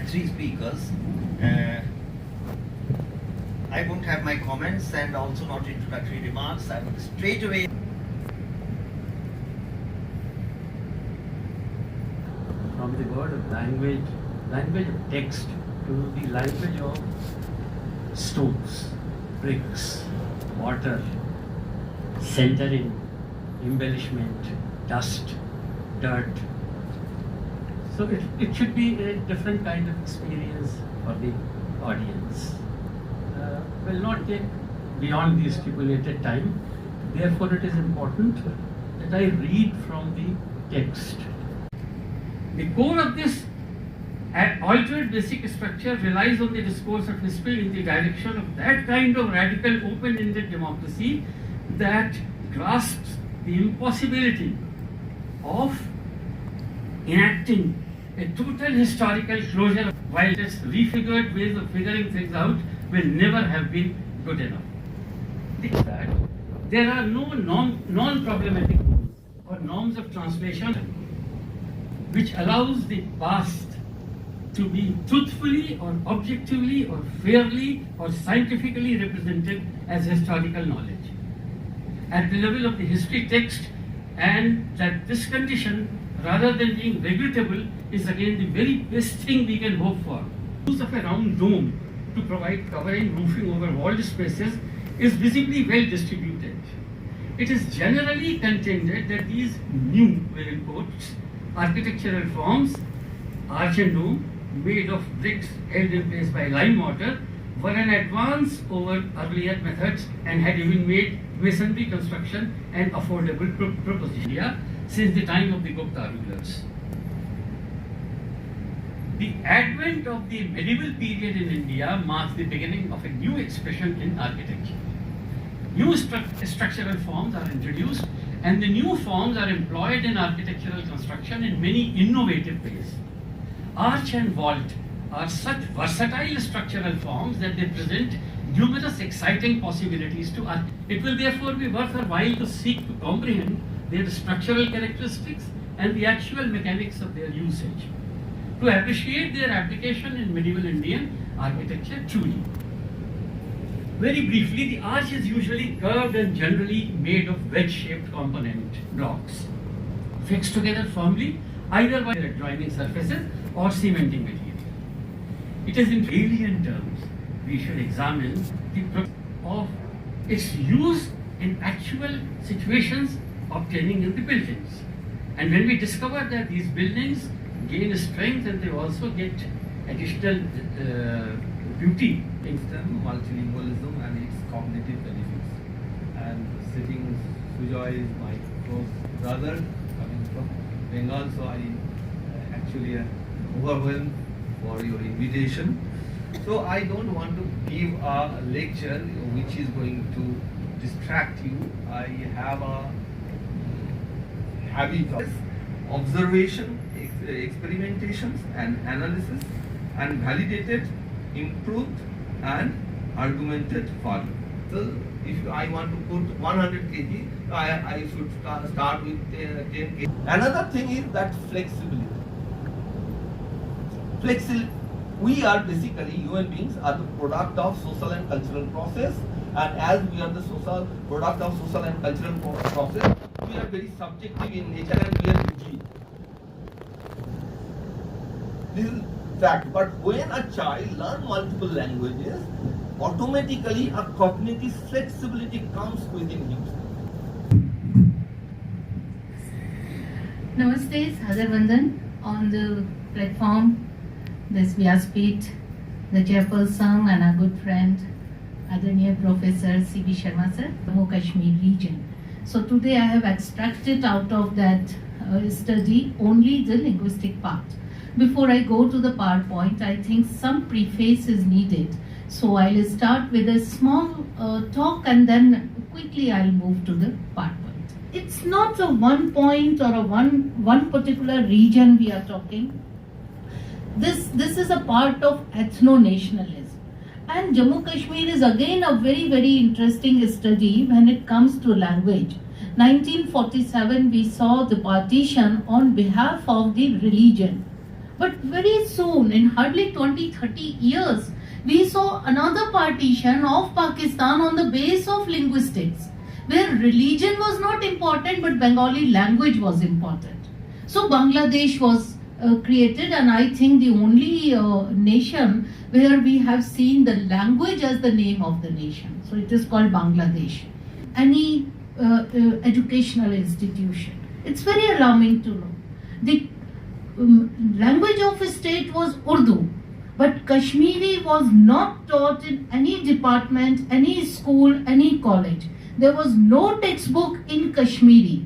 three speakers. Uh, I won't have my comments and also not introductory remarks. I will straight away. From the word of language of text to the language of stones, bricks, water, centering, embellishment, dust, dirt. So it should be a different kind of experience for the audience. Will not take beyond the stipulated time. Therefore, it is important that I read from the text. The core of this altered basic structure relies on the discourse of history in the direction of that kind of radical open-ended democracy that grasps the impossibility of enacting a total historical closure, while its refigured ways of figuring things out will never have been good enough. That there are no non-problematic norms or norms of translation which allows the past to be truthfully or objectively or fairly or scientifically represented as historical knowledge at the level of the history text, and that this condition, rather than being regrettable, is again the very best thing we can hope for. Use of a round dome to provide covering roofing over walled spaces is visibly well distributed. It is generally contended that these new, within quotes, architectural forms, arch and dome, made of bricks held in place by lime mortar, were an advance over earlier methods and had even made masonry construction an affordable proposition since the time of the Gupta rulers. The advent of the medieval period in India marks the beginning of a new expression in architecture. New structural forms are introduced, and the new forms are employed in architectural construction in many innovative ways. Arch and vault are such versatile structural forms that they present numerous exciting possibilities to art. It will therefore be worth our while to seek to comprehend their structural characteristics and the actual mechanics of their usage, to appreciate their application in medieval Indian architecture truly. Very briefly, the arch is usually curved and generally made of wedge-shaped component blocks, fixed together firmly either by their adjoining surfaces or cementing material. It is in alien terms we should examine the process of its use in actual situations obtaining in the buildings. And when we discover that these buildings gain strength and they also get additional beauty. Kingston, multilingualism and its cognitive benefits. And sitting Sujoy is my close brother coming from Bengal, so I actually overwhelmed for your invitation. So I don't want to give a lecture which is going to distract you. I have a habit of observation, experimentations and analysis, and validated, improved and argumented further. So if I want to put 100 kg, I should start with 10 kg. Another thing is that flexibility. We are basically, human beings are the product of social and cultural process, and as we are the product of social and cultural process, we are very subjective in nature and we are rigid. This is fact. But when a child learns multiple languages, automatically a cognitive flexibility comes within him. Namaste, Hadar Vandan. On the platform, this Vyaspeeth, the chairperson and our good friend, Adaniya Professor C.B. Sharma sir, Jammu Kashmir region. So today I have extracted out of that study only the linguistic part. Before I go to the PowerPoint, I think some preface is needed. So I'll start with a small talk and then quickly I'll move to the PowerPoint. It's not a one point or a one particular region we are talking. This is a part of ethno-nationalism. And Jammu Kashmir is again a very, very interesting study when it comes to language. 1947, we saw the partition on behalf of the religion. But very soon, in hardly 20-30 years, we saw another partition of Pakistan on the base of linguistics, where religion was not important but Bengali language was important. So Bangladesh was created, and I think the only nation where we have seen the language as the name of the nation. So it is called Bangladesh. Any educational institution. It's very alarming to know. The language of a state was Urdu, but Kashmiri was not taught in any department, any school, any college. There was no textbook in Kashmiri.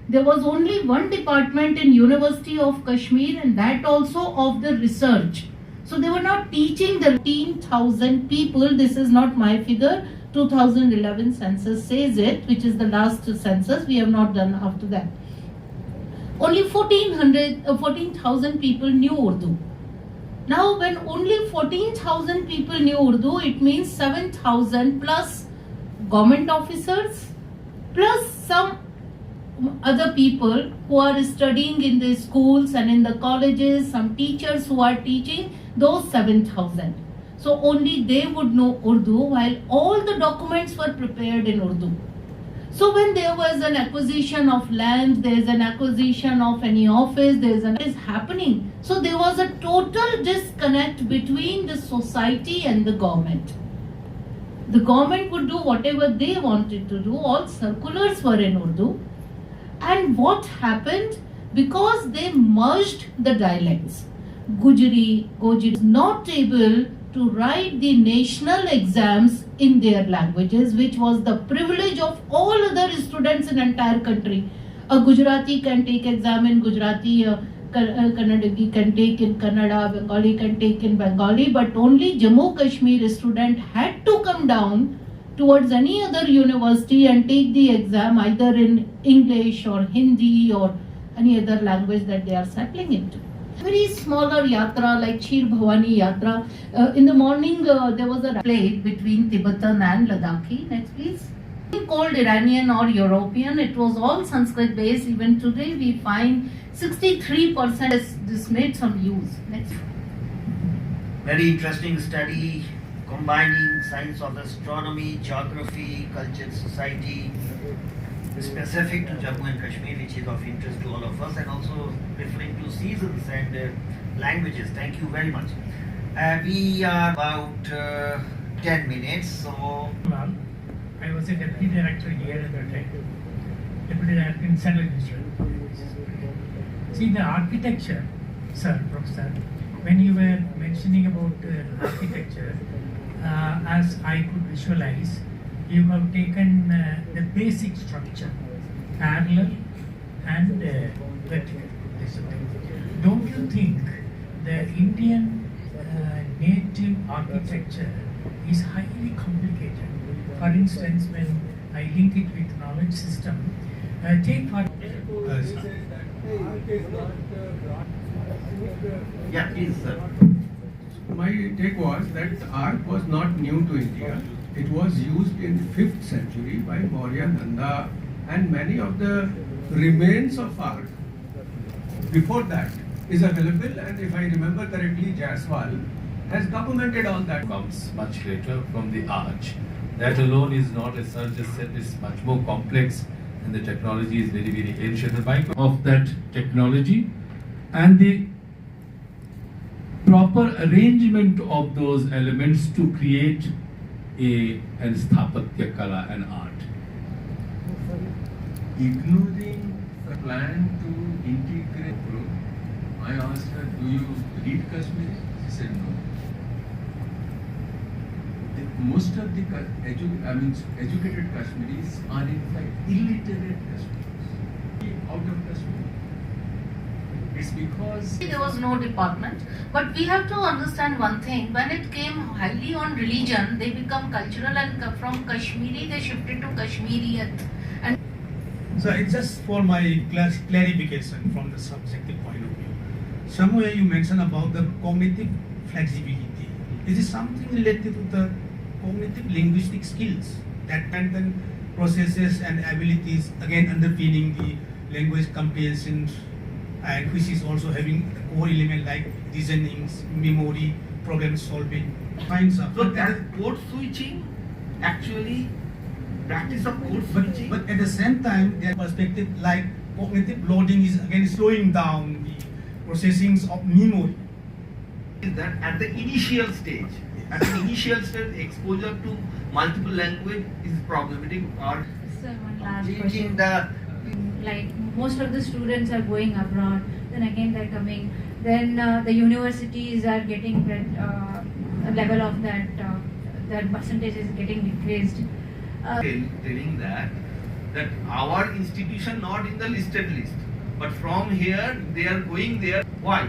There was only one department in University of Kashmir, and that also of the research. So they were not teaching the 15,000 people. This is not my figure. 2011 census says it, which is the last census. We have not done after that. Only 14,000 people knew Urdu. Now, when only 14,000 people knew Urdu, it means 7,000 plus government officers, plus some other people who are studying in the schools and in the colleges, some teachers who are teaching, those 7,000. So only they would know Urdu, while all the documents were prepared in Urdu. So when there was an acquisition of land, there is an acquisition of any office, is happening. So there was a total disconnect between the society and the government. The government would do whatever they wanted to do. All circulars were in Urdu. And what happened? Because they merged the dialects. Gujri is not able to write the national exams in their languages, which was the privilege of all other students in entire country. A Gujarati can take exam in Gujarati, a Kannadagi can take in Kannada, Bengali can take in Bengali, but only Jammu Kashmir student had to come down towards any other university and take the exam either in English or Hindi or any other language that they are settling into. Very smaller yatra like Chir Bhavani yatra. In the morning there was a play between Tibetan and Ladakhi. Next please. Called Iranian or European, it was all Sanskrit based. Even today we find 63% this made some use. Next. Very interesting study combining science of astronomy, geography, culture, society, specific to Jammu and Kashmir, which is of interest to all of us, and also referring to seasons and languages. Thank you very much. We are about 10 minutes, so... I was a deputy director here at the time, deputy director in Central Institute. See the architecture, sir, professor, when you were mentioning about architecture, as I could visualize, you have taken the basic structure, parallel and vertical. Don't you think the Indian native architecture is highly complicated? For instance, when I link it with knowledge system, take for Yeah, please, sir. My take was that art was not new to India. It was used in 5th century by Maurya Nanda, and many of the remains of art before that is available, and if I remember correctly, Jaiswal has documented all that. Comes much later from the arch. That alone is not, as sir just said, it's much more complex, and the technology is very, very ancient. The byproduct of that technology and the proper arrangement of those elements to create an sthapatya kala, an art. Ignoring the plan to integrate group, I asked her, do you read Kashmiri? She said no. Most of the educated Kashmiris are in fact illiterate Kashmiris. Out of Kashmir. It's because there was no department, but we have to understand one thing. When it came highly on religion, they become cultural, and from Kashmiri they shifted to Kashmiriyat. And so it's just for my clarification from the subjective point of view. Somewhere you mentioned about the cognitive flexibility. Is it something related to the cognitive linguistic skills that then processes and abilities again underpinning the language comprehension and which is also having core element like reasonings, memory, problem solving, kinds of. So that code switching, actually, practice of code switching. But at the same time, their perspective like cognitive loading is again slowing down the processing of memory. Is that at the initial stage, exposure to multiple language is problematic or Sir, one last changing question. the Like most of the students are going abroad, then again they're coming. Then the universities are getting that level of that percentage is getting decreased. telling that our institution not in the listed list, but from here they are going there. Why?